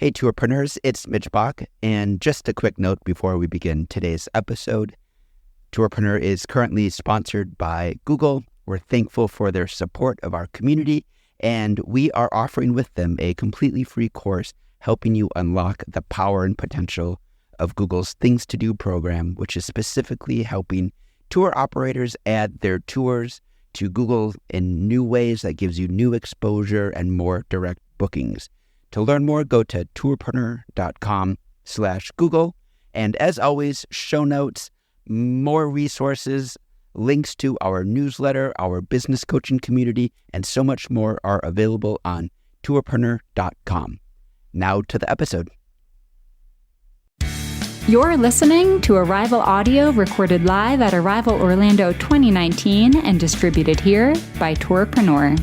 Hey, tourpreneurs, it's Mitch Bach, and just a quick note before we begin today's episode. Tourpreneur is currently sponsored by Google. We're thankful for their support of our community, and we are offering with them a completely free course helping you unlock the power and potential of Google's Things to Do program, which is specifically helping tour operators add their tours to Google in new ways that gives you new exposure and more direct bookings. To learn more, go to tourpreneur.com/Google. And as always, show notes, more resources, links to our newsletter, our business coaching community, and so much more are available on tourpreneur.com. Now to the episode. You're listening to ARIVAL audio recorded live at ARIVAL Orlando 2019 and distributed here by Tourpreneur.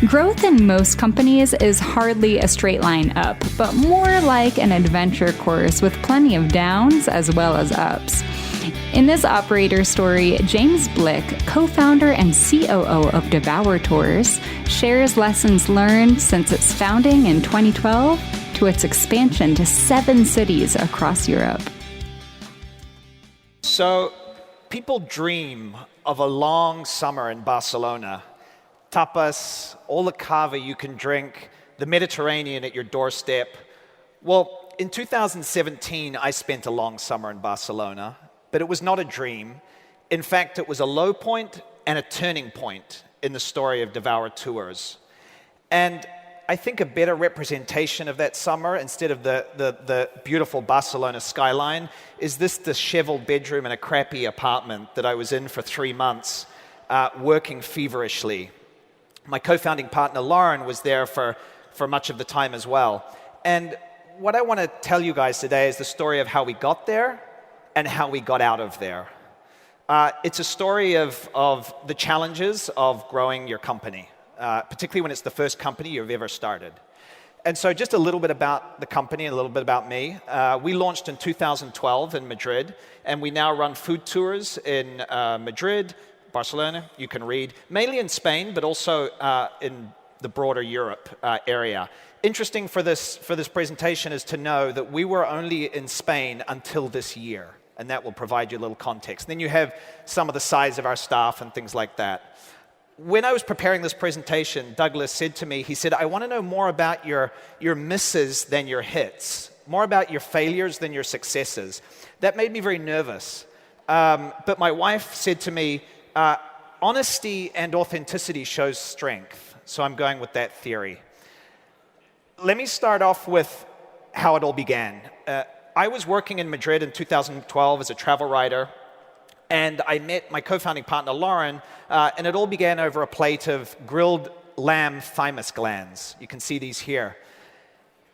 Growth in most companies is hardly a straight line up, but more like an adventure course with plenty of downs as well as ups. In this operator story, James Blick, co-founder and COO of Devour Tours, shares lessons learned since its founding in 2012 to its expansion to 7 cities across Europe. So, people dream of a long summer in Barcelona. Tapas, all the cava you can drink, the Mediterranean at your doorstep. Well, in 2017, I spent a long summer in Barcelona, but it was not a dream. In fact, it was a low point and a turning point in the story of Devour Tours. And I think a better representation of that summer, instead of the beautiful Barcelona skyline, is this disheveled bedroom in a crappy apartment that I was in for 3 months, working feverishly. My co-founding partner, Lauren, was there for much of the time as well. And what I want to tell you guys today is the story of how we got there and how we got out of there. It's a story of the challenges of growing your company, particularly when it's the first company you've ever started. And so just a little bit about the company and a little bit about me. We launched in 2012 in Madrid, and we now run food tours in Madrid, Barcelona, you can read, mainly in Spain, but also in the broader Europe area. Interesting for this presentation is to know that we were only in Spain until this year, and that will provide you a little context. Then you have some of the size of our staff and things like that. When I was preparing this presentation, Douglas said to me, he said, I want to know more about your misses than your hits, more about your failures than your successes. That made me very nervous. But my wife said to me, honesty and authenticity shows strength, so I'm going with that theory. Let me start off with how it all began. I was working in Madrid in 2012 as a travel writer, and I met my co-founding partner, Lauren, and it all began over a plate of grilled lamb thymus glands. You can see these here.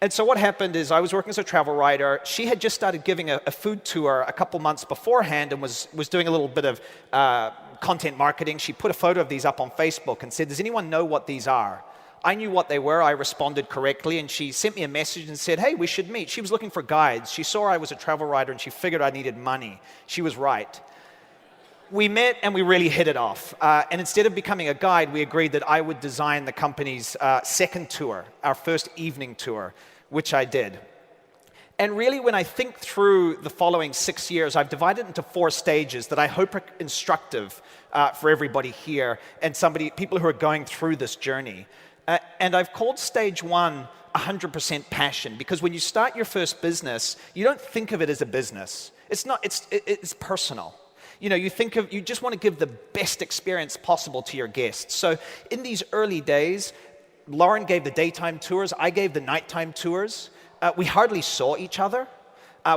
And so what happened is I was working as a travel writer. She had just started giving a food tour a couple months beforehand and was doing a little bit of content marketing. She put a photo of these up on Facebook and said, does anyone know what these are? I knew what they were. I responded correctly, and she sent me a message and said, hey, we should meet. She was looking for guides. She saw I was a travel writer, and she figured I needed money. She was right. We met, and we really hit it off. And instead of becoming a guide, we agreed that I would design the company's second tour, our first evening tour, which I did. And really, when I think through the following 6 years, I've divided it into 4 stages that I hope are instructive for everybody here and people who are going through this journey. And I've called stage 1 100% passion, because when you start your first business, you don't think of it as a business. It's personal. You know, you just want to give the best experience possible to your guests. So in these early days, Lauren gave the daytime tours, I gave the nighttime tours. We hardly saw each other.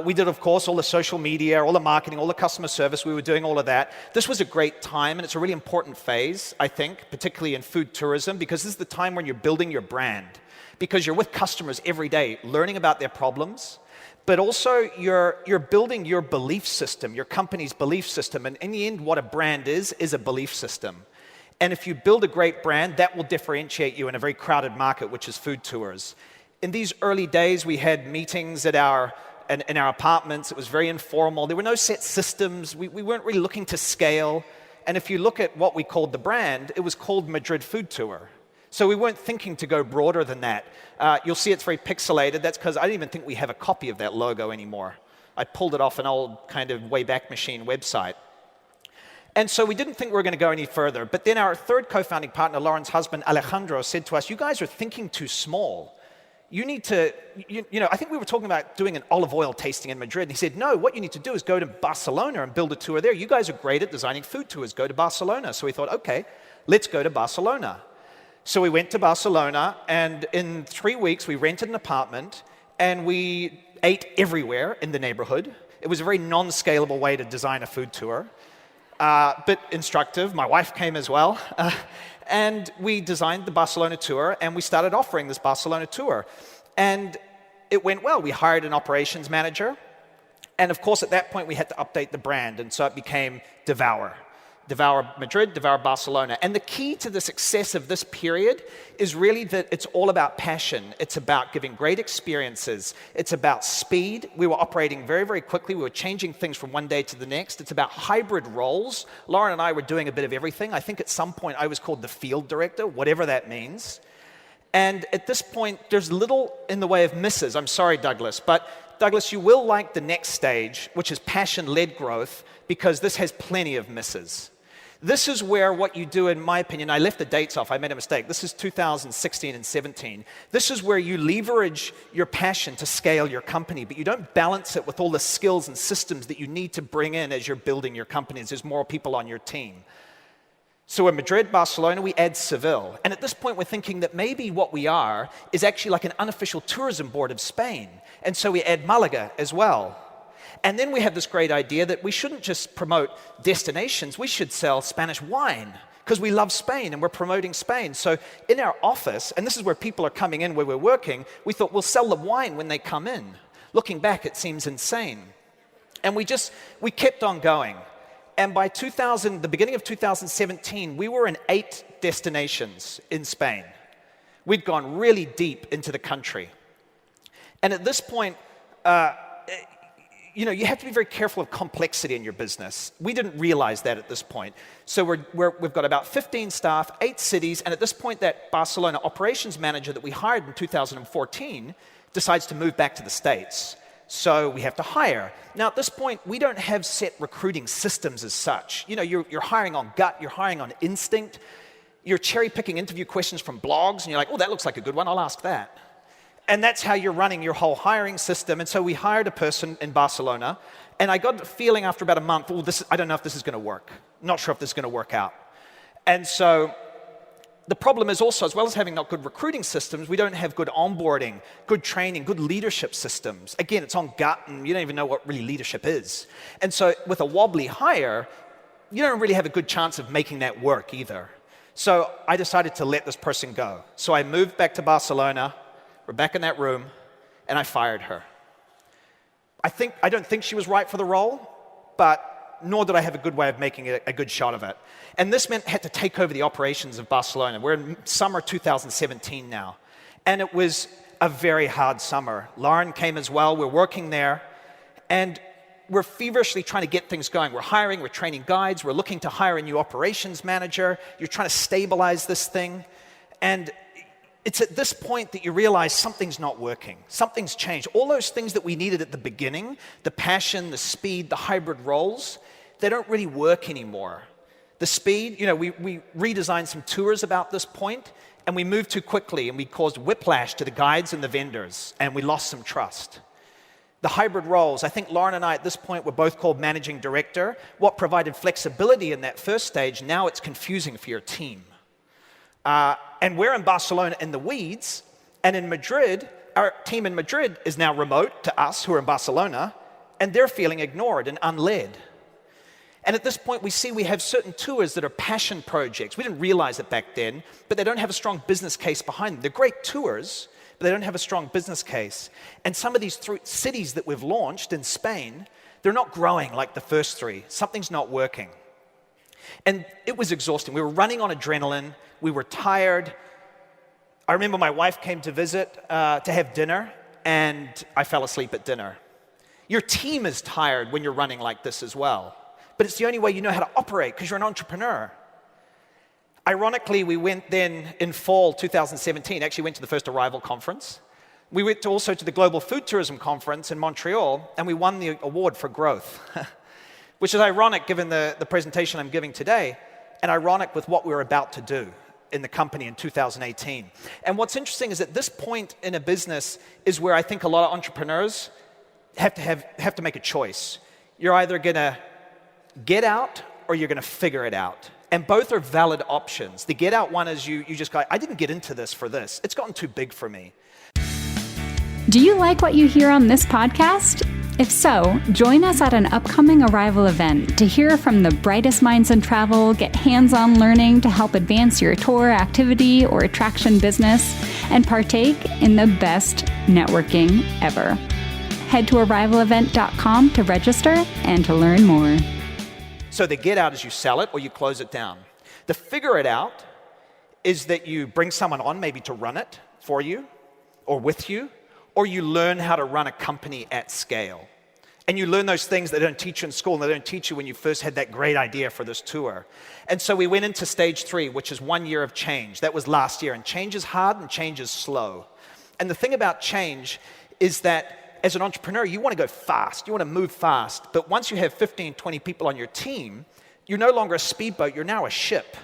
We did, of course, all the social media, all the marketing, all the customer service. We were doing all of that. This was a great time, and it's a really important phase, I think, particularly in food tourism, because this is the time when you're building your brand, because you're with customers every day, learning about their problems, but also you're building your belief system, your company's belief system. And in the end, what a brand is a belief system. And if you build a great brand, that will differentiate you in a very crowded market, which is food tours. In these early days, we had meetings in our apartments. It was very informal. There were no set systems. We weren't really looking to scale. And if you look at what we called the brand, it was called Madrid Food Tour. So we weren't thinking to go broader than that. You'll see it's very pixelated. That's because I don't even think we have a copy of that logo anymore. I pulled it off an old kind of Wayback Machine website. And so we didn't think we were going to go any further. But then our third co-founding partner, Lauren's husband, Alejandro, said to us, you guys are thinking too small. You need to, I think we were talking about doing an olive oil tasting in Madrid. And he said, no, what you need to do is go to Barcelona and build a tour there. You guys are great at designing food tours. Go to Barcelona. So we thought, okay, let's go to Barcelona. So we went to Barcelona, and in 3 weeks, we rented an apartment, and we ate everywhere in the neighborhood. It was a very non-scalable way to design a food tour, but instructive. My wife came as well. And we designed the Barcelona tour, and we started offering this Barcelona tour. And it went well. We hired an operations manager. And of course, at that point, we had to update the brand. And so it became Devour. Devour Madrid, Devour Barcelona. And the key to the success of this period is really that it's all about passion. It's about giving great experiences. It's about speed. We were operating very, very quickly. We were changing things from one day to the next. It's about hybrid roles. Lauren and I were doing a bit of everything. I think at some point I was called the field director, whatever that means. And at this point, there's little in the way of misses. I'm sorry, Douglas, but Douglas, you will like the next stage, which is passion-led growth, because this has plenty of misses. This is where what you do, in my opinion, I left the dates off, I made a mistake. This is 2016 and 17. This is where you leverage your passion to scale your company, but you don't balance it with all the skills and systems that you need to bring in as you're building your company, as there's more people on your team. So in Madrid, Barcelona, we add Seville. And at this point, we're thinking that maybe what we are is actually like an unofficial tourism board of Spain. And so we add Malaga as well. And then we have this great idea that we shouldn't just promote destinations, we should sell Spanish wine, because we love Spain and we're promoting Spain. So in our office, and this is where people are coming in where we're working, we thought we'll sell the wine when they come in. Looking back, it seems insane. And we kept on going. And by the beginning of 2017, we were in 8 destinations in Spain. We'd gone really deep into the country. And at this point, you have to be very careful of complexity in your business. We didn't realize that at this point. So we've got about 15 staff, 8 cities, and at this point, that Barcelona operations manager that we hired in 2014 decides to move back to the States. So we have to hire. Now, at this point, we don't have set recruiting systems as such. You're hiring on gut, you're hiring on instinct. You're cherry-picking interview questions from blogs, and you're like, oh, that looks like a good one, I'll ask that. And that's how you're running your whole hiring system. And so we hired a person in Barcelona, and I got the feeling after about a month, I don't know if this is going to work. Not sure if this is going to work out. And so the problem is also, as well as having not good recruiting systems, we don't have good onboarding, good training, good leadership systems. Again, it's on gut, and you don't even know what really leadership is. And so with a wobbly hire, you don't really have a good chance of making that work either. So I decided to let this person go. So I moved back to Barcelona. We're back in that room, and I fired her. I don't think she was right for the role, but nor did I have a good way of making a good shot of it. And this meant I had to take over the operations of Barcelona. We're in summer 2017 now, and it was a very hard summer. Lauren came as well. We're working there, and we're feverishly trying to get things going. We're hiring, we're training guides, we're looking to hire a new operations manager. You're trying to stabilize this thing, and it's at this point that you realize something's not working. Something's changed. All those things that we needed at the beginning, the passion, the speed, the hybrid roles, they don't really work anymore. The speed, we redesigned some tours about this point, and we moved too quickly, and we caused whiplash to the guides and the vendors, and we lost some trust. The hybrid roles, I think Lauren and I at this point were both called managing director. What provided flexibility in that first stage, now it's confusing for your team. And we're in Barcelona in the weeds, and in Madrid, our team in Madrid is now remote to us who are in Barcelona, and they're feeling ignored and unled. And at this point, we have certain tours that are passion projects. We didn't realize it back then, but they don't have a strong business case behind them. They're great tours, but they don't have a strong business case. And some of these cities that we've launched in Spain, they're not growing like the first 3. Something's not working. And it was exhausting. We were running on adrenaline. We were tired. I remember my wife came to visit to have dinner, and I fell asleep at dinner. Your team is tired when you're running like this as well. But it's the only way you know how to operate because you're an entrepreneur. Ironically, we went then in fall 2017, actually went to the first ARIVAL conference. We went also to the Global Food Tourism Conference in Montreal, and we won the award for growth, which is ironic given the presentation I'm giving today, and ironic with what we were about to do in the company in 2018. And what's interesting is at this point in a business is where I think a lot of entrepreneurs have to make a choice. You're either going to get out or you're going to figure it out. And both are valid options. The get out one is you just go, I didn't get into this for this. It's gotten too big for me. Do you like what you hear on this podcast? If so, join us at an upcoming ARIVAL event to hear from the brightest minds in travel, get hands-on learning to help advance your tour, activity, or attraction business, and partake in the best networking ever. Head to arivalevent.com to register and to learn more. So the get out is you sell it or you close it down. The figure it out is that you bring someone on maybe to run it for you or with you, or you learn how to run a company at scale. And you learn those things they don't teach you in school and they don't teach you when you first had that great idea for this tour. And so we went into stage 3, which is 1 year of change. That was last year. And change is hard and change is slow. And the thing about change is that as an entrepreneur, you want to go fast. You want to move fast. But once you have 15, 20 people on your team, you're no longer a speedboat. You're now a ship.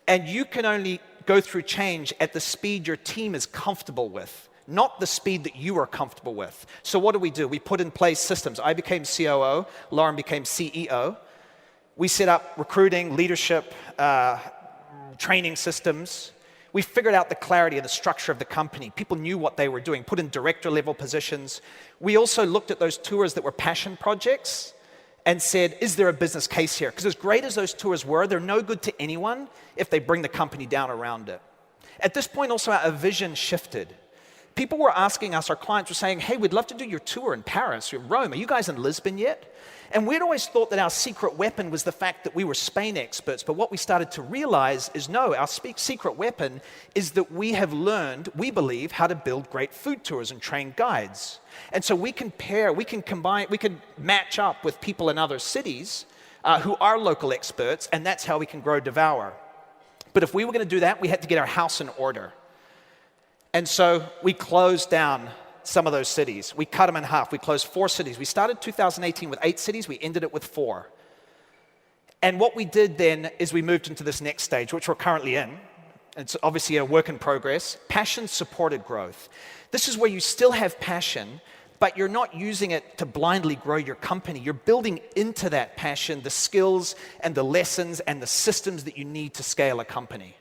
And you can only go through change at the speed your team is comfortable with, not the speed that you are comfortable with. So what do? We put in place systems. I became COO. Lauren became CEO. We set up recruiting, leadership, training systems. We figured out the clarity and the structure of the company. People knew what they were doing, put in director-level positions. We also looked at those tours that were passion projects and said, is there a business case here? Because as great as those tours were, they're no good to anyone if they bring the company down around it. At this point, also, our vision shifted. People were asking us, our clients were saying, hey, we'd love to do your tour in Paris or Rome. Are you guys in Lisbon yet? And we'd always thought that our secret weapon was the fact that we were Spain experts. But what we started to realize is no, our secret weapon is that we have learned, we believe, how to build great food tours and train guides. And so we can pair, we can combine, we can match up with people in other cities who are local experts, and that's how we can grow Devour. But if we were going to do that, we had to get our house in order. And so we closed down some of those cities. We cut them in half. We closed 4 cities. We started 2018 with 8 cities. We ended it with 4. And what we did then is we moved into this next stage, which we're currently in. It's obviously a work in progress. Passion-supported growth. This is where you still have passion, but you're not using it to blindly grow your company. You're building into that passion the skills and the lessons and the systems that you need to scale a company.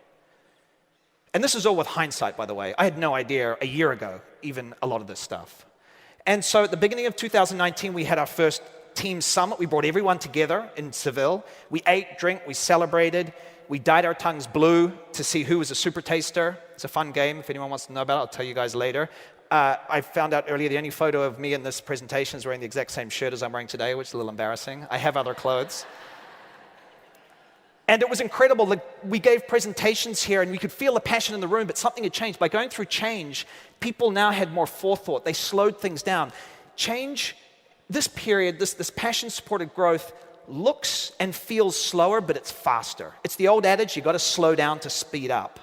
And this is all with hindsight, by the way. I had no idea a year ago, even a lot of this stuff. And so at the beginning of 2019, we had our first team summit. We brought everyone together in Seville. We ate, drank, we celebrated. We dyed our tongues blue to see who was a super taster. It's a fun game. If anyone wants to know about it, I'll tell you guys later. I found out earlier the only photo of me in this presentation is wearing the exact same shirt as I'm wearing today, which is a little embarrassing. I have other clothes. And it was incredible. We gave presentations here, and we could feel the passion in the room, but something had changed. By going through change, people now had more forethought. They slowed things down. Change, this period, this passion-supported growth looks and feels slower, but it's faster. It's the old adage, you got to slow down to speed up.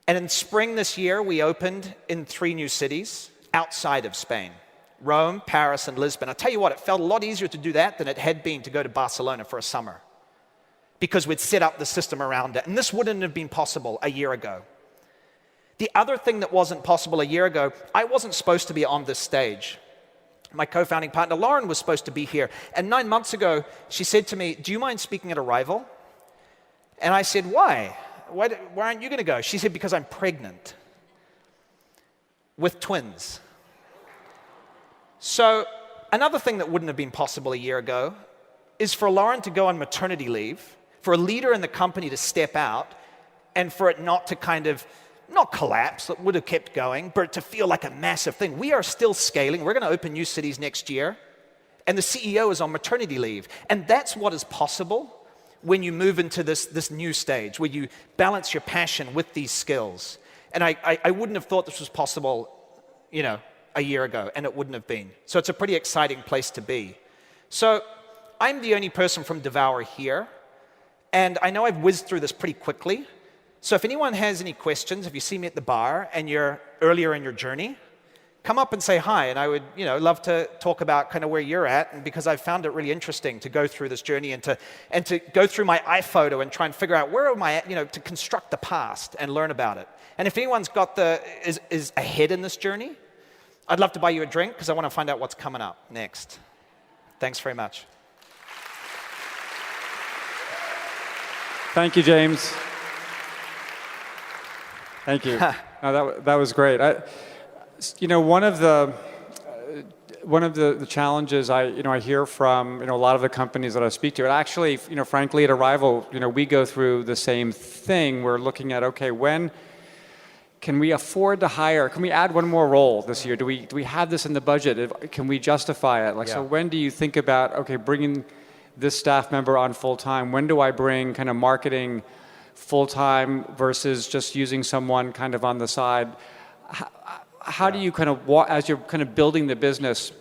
And in spring this year, we opened in 3 new cities outside of Spain. Rome, Paris, and Lisbon. I'll tell you what, it felt a lot easier to do that than it had been to go to Barcelona for a summer, because we'd set up the system around it. And this wouldn't have been possible a year ago. The other thing that wasn't possible a year ago, I wasn't supposed to be on this stage. My co-founding partner, Lauren, was supposed to be here. And 9 months ago, she said to me, do you mind speaking at ARIVAL? And I said, why? Why aren't you going to go? She said, because I'm pregnant with twins. So another thing that wouldn't have been possible a year ago is for Lauren to go on maternity leave, for a leader in the company to step out, and for it not to kind of, not collapse, it would have kept going, but to feel like a massive thing. We are still scaling. We're going to open new cities next year, and the CEO is on maternity leave. And that's what is possible when you move into this new stage, where you balance your passion with these skills. And I wouldn't have thought this was possible, a year ago, and it wouldn't have been. So it's a pretty exciting place to be. So I'm the only person from Devour here. And I know I've whizzed through this pretty quickly. So if anyone has any questions, if you see me at the bar and you're earlier in your journey, come up and say hi. And I would love to talk about kind of where you're at. And because I've found it really interesting to go through this journey and to go through my iPhoto and try and figure out where am I at, to construct the past and learn about it. And if anyone's is ahead in this journey, I'd love to buy you a drink because I want to find out what's coming up next. Thanks very much. Thank you, James. Thank you. No, that was great. One of the challenges I hear from a lot of the companies that I speak to, and actually frankly at Arrival we go through the same thing. We're looking at, okay, when can we afford to hire? Can we add one more role this year? Do we have this in the budget? Can we justify it? So when do you think about, okay, bringing this staff member on full time? When do I bring kind of marketing full time versus just using someone kind of on the side? How do you kind of, as you're kind of building the business,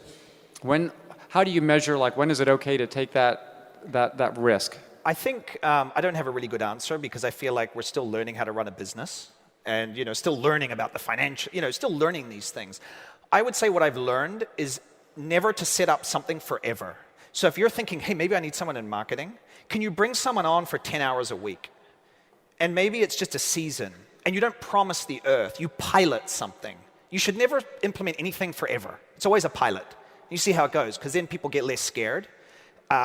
how do you measure, like, when is it okay to take that risk? I think I don't have a really good answer because I feel like we're still learning how to run a business and, still learning about the financial, still learning these things. I would say what I've learned is never to set up something forever. So if you're thinking, hey, maybe I need someone in marketing, can you bring someone on for 10 hours a week? And maybe it's just a season and you don't promise the earth, you pilot something. You should never implement anything forever. It's always a pilot. You see how it goes, because then people get less scared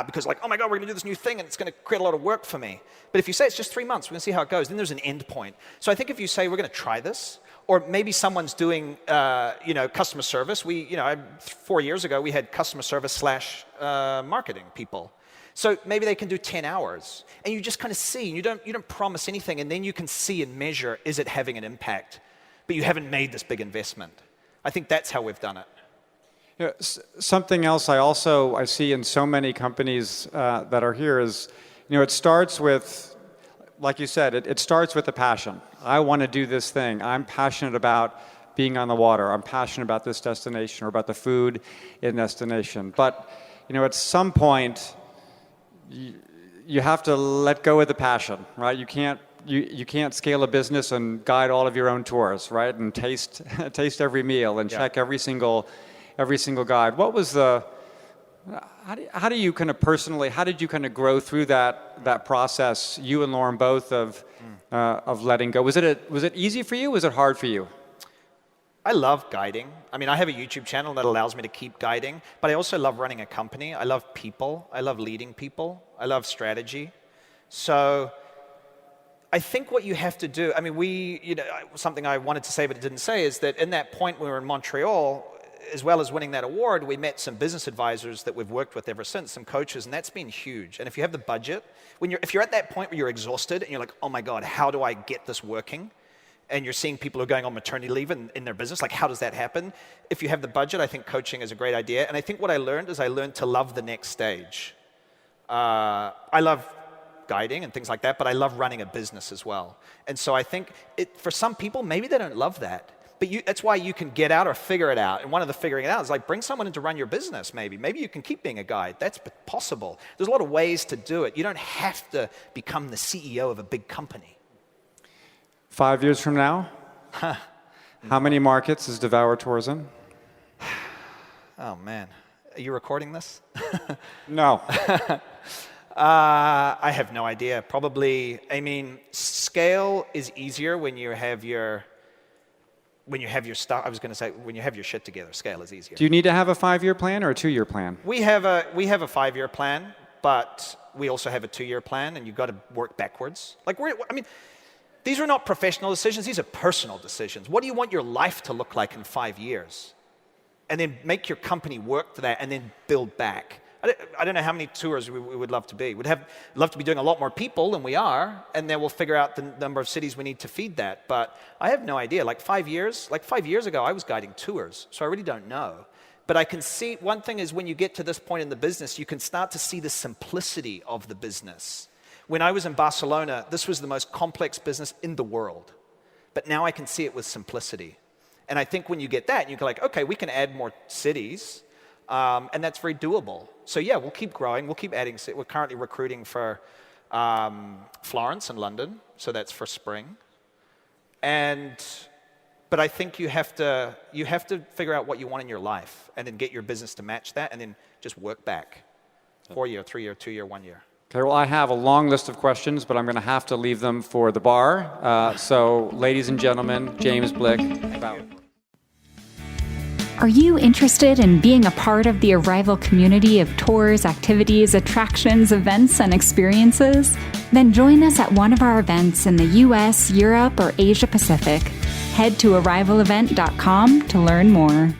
because like, oh my God, we're going to do this new thing and it's going to create a lot of work for me. But if you say it's just 3 months, we're going to see how it goes, then there's an end point. So I think if you say we're going to try this, or maybe someone's doing customer service. 4 years ago, we had customer service / marketing people. So maybe they can do 10 hours. And you just kind of see, and you don't promise anything, and then you can see and measure, is it having an impact? But you haven't made this big investment. I think that's how we've done it. Something else I see in so many companies that are here is, it starts with, like you said, it starts with a passion. I want to do this thing. I'm passionate about being on the water. I'm passionate about this destination or about the food in destination. But, at some point, you have to let go of the passion, right? You can't scale a business and guide all of your own tours, right? And taste every meal and check every single guide. What was how do you kind of personally, how did you kind of grow through that process, you and Lauren both, of letting go? Was it easy for you? Was it hard for you? I love guiding. I mean, I have a YouTube channel that allows me to keep guiding, but I also love running a company. I love people. I love leading people. I love strategy. So I think what you have to do, I mean, something I wanted to say but it didn't say is that in that point when we were in Montreal, as well as winning that award, we met some business advisors that we've worked with ever since, some coaches, and that's been huge. And if you have the budget, if you're at that point where you're exhausted and you're like, oh my God, how do I get this working? And you're seeing people who are going on maternity leave in their business, like how does that happen? If you have the budget, I think coaching is a great idea. And I think what I learned is I learned to love the next stage. I love guiding and things like that, but I love running a business as well. And so I think for some people, maybe they don't love that. But that's why you can get out or figure it out. And one of the figuring it out is like bring someone in to run your business maybe. Maybe you can keep being a guide. That's possible. There's a lot of ways to do it. You don't have to become the CEO of a big company. 5 years from now, how many markets is Devour Tours in? Oh, man. Are you recording this? No. I have no idea. Probably, scale is easier when you have your stuff. I was going to say, when you have your shit together, scale is easier. Do you need to have a 5-year plan or a 2-year plan? We have a 5-year plan, but we also have a 2-year plan, and you've got to work backwards. These are not professional decisions. These are personal decisions. What do you want your life to look like in 5 years? And then make your company work to that and then build back. I don't know how many tours we would love to be. We'd love to be doing a lot more people than we are, and then we'll figure out the number of cities we need to feed that. But I have no idea. 5 years ago, I was guiding tours, so I really don't know. But I can see, one thing is when you get to this point in the business, you can start to see the simplicity of the business. When I was in Barcelona, this was the most complex business in the world. But now I can see it with simplicity. And I think when you get that, you go like, okay, we can add more cities, and that's very doable. So yeah, we'll keep growing. We'll keep adding. We're currently recruiting for Florence and London, so that's for spring. But I think you have to figure out what you want in your life and then get your business to match that and then just work back. 4 year, 3 year, 2 year, 1 year. Okay, well, I have a long list of questions, but I'm going to have to leave them for the bar. So, ladies and gentlemen, James Blick. Are you interested in being a part of the Arrival community of tours, activities, attractions, events, and experiences? Then join us at one of our events in the US, Europe, or Asia Pacific. Head to arrivalevent.com to learn more.